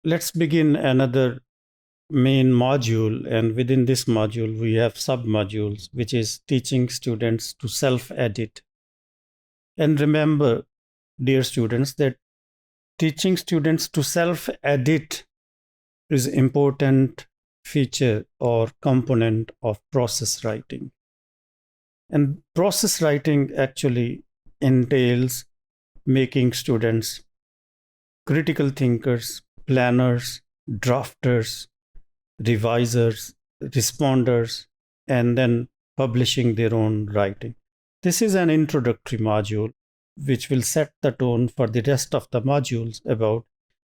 let's begin another main module. And within this module, we have sub-modules, which is teaching students to self-edit. And remember, dear students, that teaching students to self-edit is an important feature or component of process writing. And process writing actually entails making students critical thinkers, planners, drafters, revisers, responders, and then publishing their own writing. This is an introductory module which will set the tone for the rest of the modules about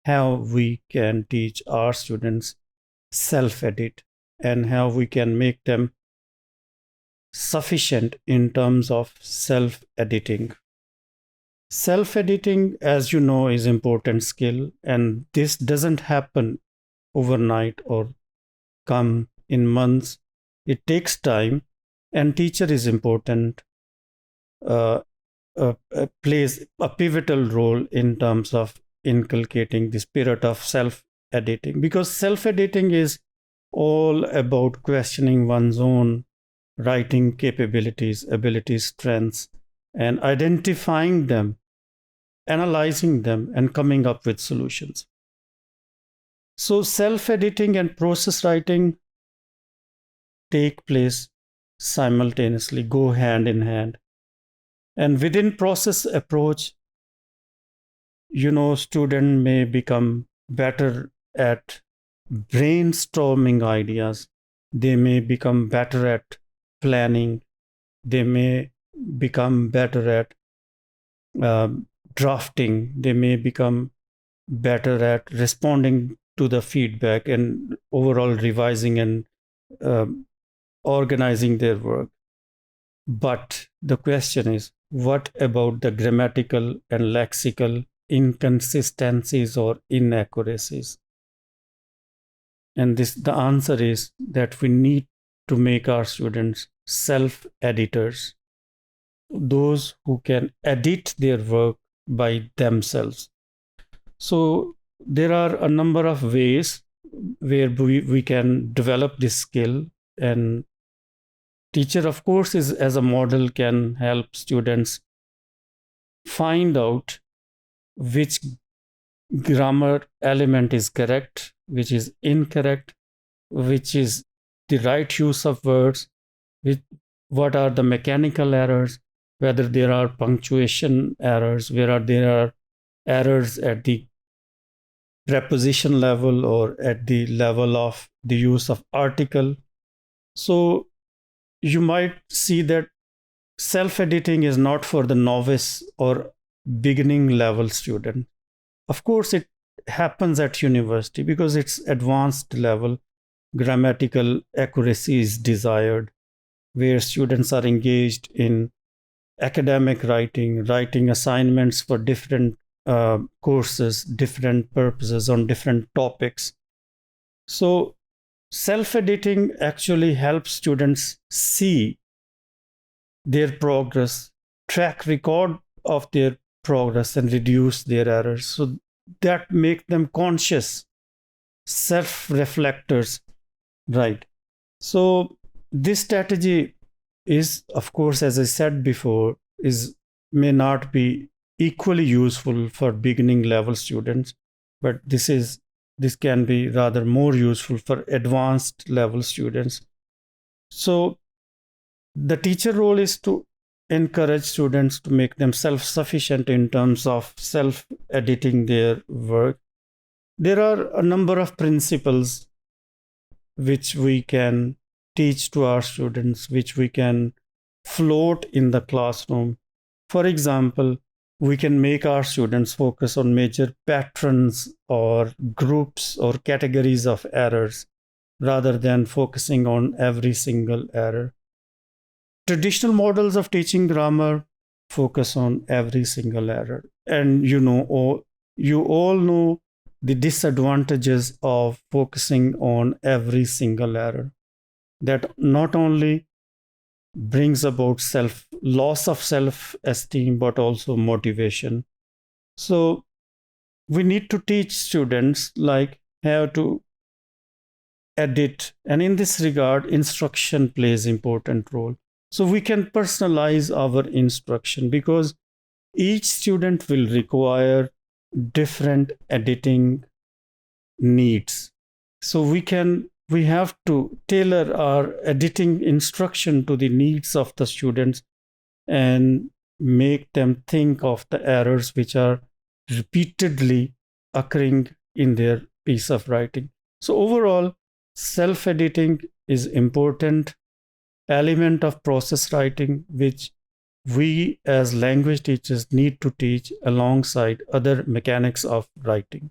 how we can teach our students self-edit and how we can make them sufficient in terms of self-editing. Self-editing, as you know, is an important skill, and this doesn't happen overnight or come in months. It takes time, and teacher is important, plays a pivotal role in terms of inculcating the spirit of self-editing, because self-editing is all about questioning one's own writing capabilities, abilities, strengths, and identifying them, analyzing them, and coming up with solutions. So self-editing and process writing take place simultaneously, go hand in hand. And within process approach, student may become better at brainstorming ideas. They may become better at planning. They may become better at drafting. They may become better at responding to the feedback and overall revising and organizing their work. But the question is, what about the grammatical and lexical inconsistencies or inaccuracies? And the answer is that we need to make our students self-editors, those who can edit their work by themselves. So there are a number of ways where we can develop this skill, and teacher, of course, as a model, can help students find out which grammar element is correct, which is incorrect, which is the right use of words, what are the mechanical errors, whether there are punctuation errors, where there are errors at the preposition level or at the level of the use of article. So you might see that self-editing is not for the novice or beginning level student. Of course, it happens at university because it's advanced level. Grammatical accuracy is desired, where students are engaged in academic writing assignments for different courses, different purposes on different topics. So self-editing actually helps students see their progress, track record of their progress, and reduce their errors. So that make them conscious, self-reflectors, right? So this strategy is, of course, as I said before, may not be equally useful for beginning level students, but this can be rather more useful for advanced level students. So the teacher role is to encourage students to make them self-sufficient in terms of self-editing their work. There are a number of principles which we can teach to our students, which we can float in the classroom. For example, we can make our students focus on major patterns or groups or categories of errors rather than focusing on every single error. Traditional models of teaching grammar focus on every single error. And you all know the disadvantages of focusing on every single error. That not only brings about loss of self-esteem, but also motivation. So we need to teach students, like, have to edit, and in this regard instruction plays important role. So we can personalize our instruction because each student will require different editing needs. So we have to tailor our editing instruction to the needs of the students and make them think of the errors which are repeatedly occurring in their piece of writing. So overall, self-editing is important element of process writing which we as language teachers need to teach alongside other mechanics of writing.